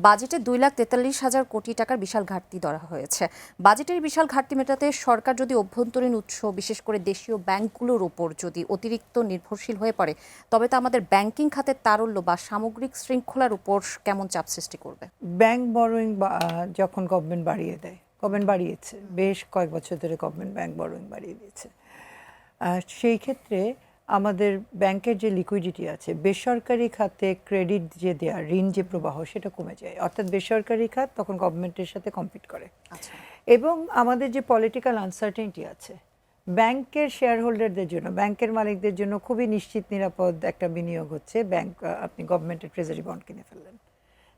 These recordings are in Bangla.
বাজেটে 2,43,000 কোটি টাকার বিশাল ঘাটতি ধরা হয়েছে। বাজেটের বিশাল ঘাটতি মেটাতে সরকার যদি অভ্যন্তরীণ উৎস বিশেষ করে দেশীয় ব্যাংকগুলোর উপর যদি অতিরিক্ত নির্ভরশীল হয়ে পড়ে, তবে তা আমাদের ব্যাংকিং খাতের তারল্য বা সামগ্রিক শৃঙ্খলার উপর কেমন চাপ সৃষ্টি করবে? ব্যাংক বরোয়িং যখন গভর্নমেন্ট বাড়িয়ে দেয়, গভর্নমেন্ট বাড়িয়েছে, বেশ কয়েক বছর ধরে গভর্নমেন্ট ব্যাংক বরোয়িং বাড়িয়ে দিয়েছে। সেই ক্ষেত্রে আমাদের ব্যাংকের যে লিকুইডিটি আছে, বেসরকারি খাতে ক্রেডিট যে দেওয়া, ঋণ যে প্রবাহ, সেটা কমে যায়। অর্থাৎ বেসরকারি খাত তখন গভর্নমেন্টের সাথে কম্পিট করে। এবং আমাদের যে পলিটিক্যাল আনসার্টেনিটি আছে, ব্যাংকের শেয়ার হোল্ডারদের জন্য, ব্যাংকের মালিকদের জন্য খুবই নিশ্চিত নিরাপদ একটা বিনিয়োগ হচ্ছে ব্যাংক। আপনি গভর্নমেন্টের ট্রেজারি বন্ড কিনে ফেললেন,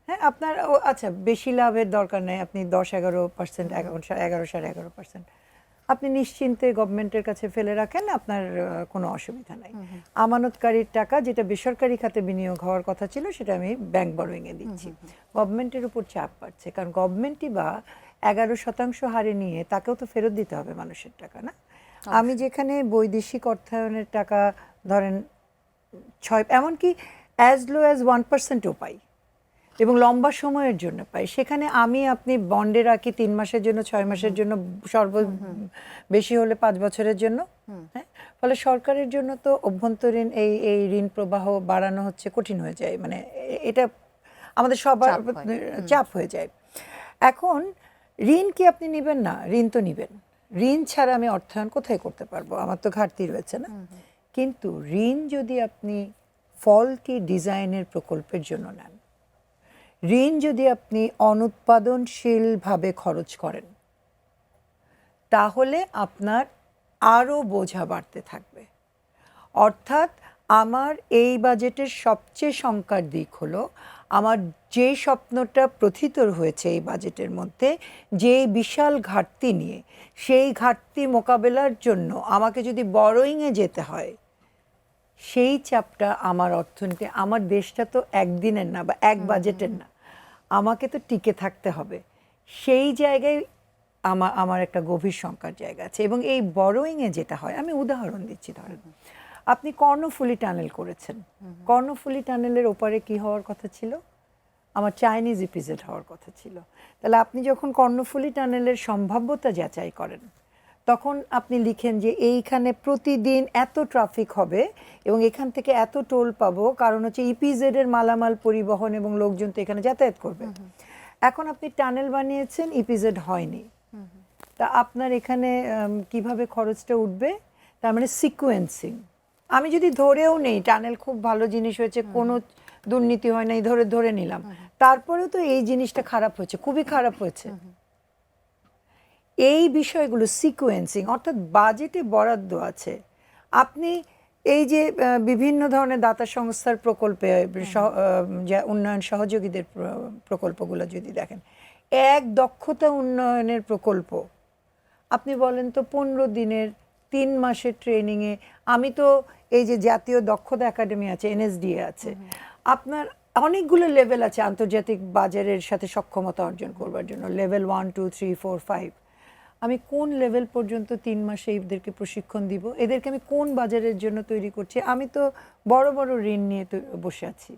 হ্যাঁ, আপনার আচ্ছা বেশি লাভের দরকার নেই, আপনি 10-11%, 11-11.5% আপনি নিশ্চিন্তে গভর্নমেন্টের কাছে ফেলে রাখেন, আপনার কোনো অসুবিধা নাই। আমানতকারীর টাকা যেটা বেসরকারি খাতে বিনিয়োগ হওয়ার কথা ছিল, সেটা আমি ব্যাংক বরোয়িংয়ে দিচ্ছি। গভর্নমেন্টের উপর চাপ বাড়ছে, কারণ গভর্নমেন্টই বা 11% হারে নিয়ে তাকেও তো ফেরত দিতে হবে মানুষের টাকা, না? আমি যেখানে বৈদেশিক অর্থায়নের টাকা ধরেন 6, এমনকি অ্যাজ লো অ্যাজ 1%ও পাই এবং লম্বা সময়ের জন্য পাই, সেখানে আপনি বন্ডে রাখি 3 মাসের জন্য, 6 মাসের জন্য, বেশি হলে 5 বছরের জন্য। হ্যাঁ, ফলে সরকারের জন্য তো অভ্যন্তরীণ এই ঋণ প্রবাহ বাড়ানো হচ্ছে, কঠিন হয়ে যায়। মানে এটা আমাদের সবার চাপ হয়ে যায়। এখন ঋণ কি আপনি নেবেন না? ঋণ তো নেবেন। ঋণ ছাড়া আমি অর্থায়ন কোথায় করতে পারবো? আমার তো ঘাটতি রয়েছে, না? কিন্তু ঋণ যদি আপনি ফলকি ডিজাইনের প্রকল্পের জন্য নেন, ঋণ যদি আপনি অনুৎপাদনশীলভাবে খরচ করেন, তাহলে আপনার আরও বোঝা বাড়তে থাকবে। অর্থাৎ আমার এই বাজেটের সবচেয়ে শঙ্কার দিক হলো, আমার যে স্বপ্নটা প্রথিতর হয়েছে এই বাজেটের মধ্যে, যে বিশাল ঘাটতি নিয়ে, সেই ঘাটতি মোকাবেলার জন্য আমাকে যদি বরোয়িংয়ে যেতে হয়, সেই চাপটা আমার অর্থনীতি, আমার দেশটা তো একদিনের না বা এক বাজেটের না, আমাকে তো টিকে থাকতে হবে। সেই জায়গায় আমার একটা গভীর শঙ্কার জায়গা আছে। এবং এই বরোয়িংয়ে যেটা হয়, আমি উদাহরণ দিচ্ছি, ধরেন আপনি কর্ণফুলী টানেল করেছেন, কর্ণফুলী টানেলের ওপারে কি হওয়ার কথা ছিল? আমার চাইনিজ ইপিজেড হওয়ার কথা ছিল। তাহলে আপনি যখন কর্ণফুলী টানেলের সম্ভাব্যতা যাচাই করেন, তখন আপনি লিখেন যে এইখানে প্রতিদিন এত ট্রাফিক হবে এবং এখান থেকে এত টোল পাবো, কারণ হচ্ছে ইপিজেডের মালামাল পরিবহন এবং লোকজন তো এখানে যাতায়াত করবে। এখন আপনি টানেল বানিয়েছেন, ইপিজেড হয়নি, তা আপনার এখানে কিভাবে খরচটা উঠবে? তার মানে সিকোয়েন্সিং। আমি যদি ধরেও নেই টানেল খুব ভালো জিনিস হয়েছে, কোনো দুর্নীতি হয় নাই, ধরে নিলাম, তারপরেও তো এই জিনিসটা খারাপ হয়েছে, খুবই খারাপ হয়েছে। এই বিষয়গুলো সিকোয়েন্সিং, অর্থাৎ বাজেটে বরাদ্দ আছে, আপনি এই যে বিভিন্ন ধরনের দাতা সংস্থার প্রকল্পে, উন্নয়ন সহযোগীদের প্রকল্পগুলো যদি দেখেন, এক দক্ষতা উন্নয়নের প্রকল্প, আপনি বলেন তো 15 দিনের 3 মাসের ট্রেনিংয়ে, আমি তো এই যে জাতীয় দক্ষতা একাডেমি আছে, এনএসডিএ আছে, আপনার অনেকগুলো লেভেল আছে আন্তর্জাতিক বাজারের সাথে সক্ষমতা অর্জন করবার জন্য, লেভেল 1, 2, 3, 4, 5। আমি কোন লেভেল পর্যন্ত 3 মাসে এদেরকে প্রশিক্ষণ দিব? এদেরকে আমি কোন বাজারের জন্য তৈরি করছি? আমি তো বড় বড় ঋণ নিয়ে বসে আছি।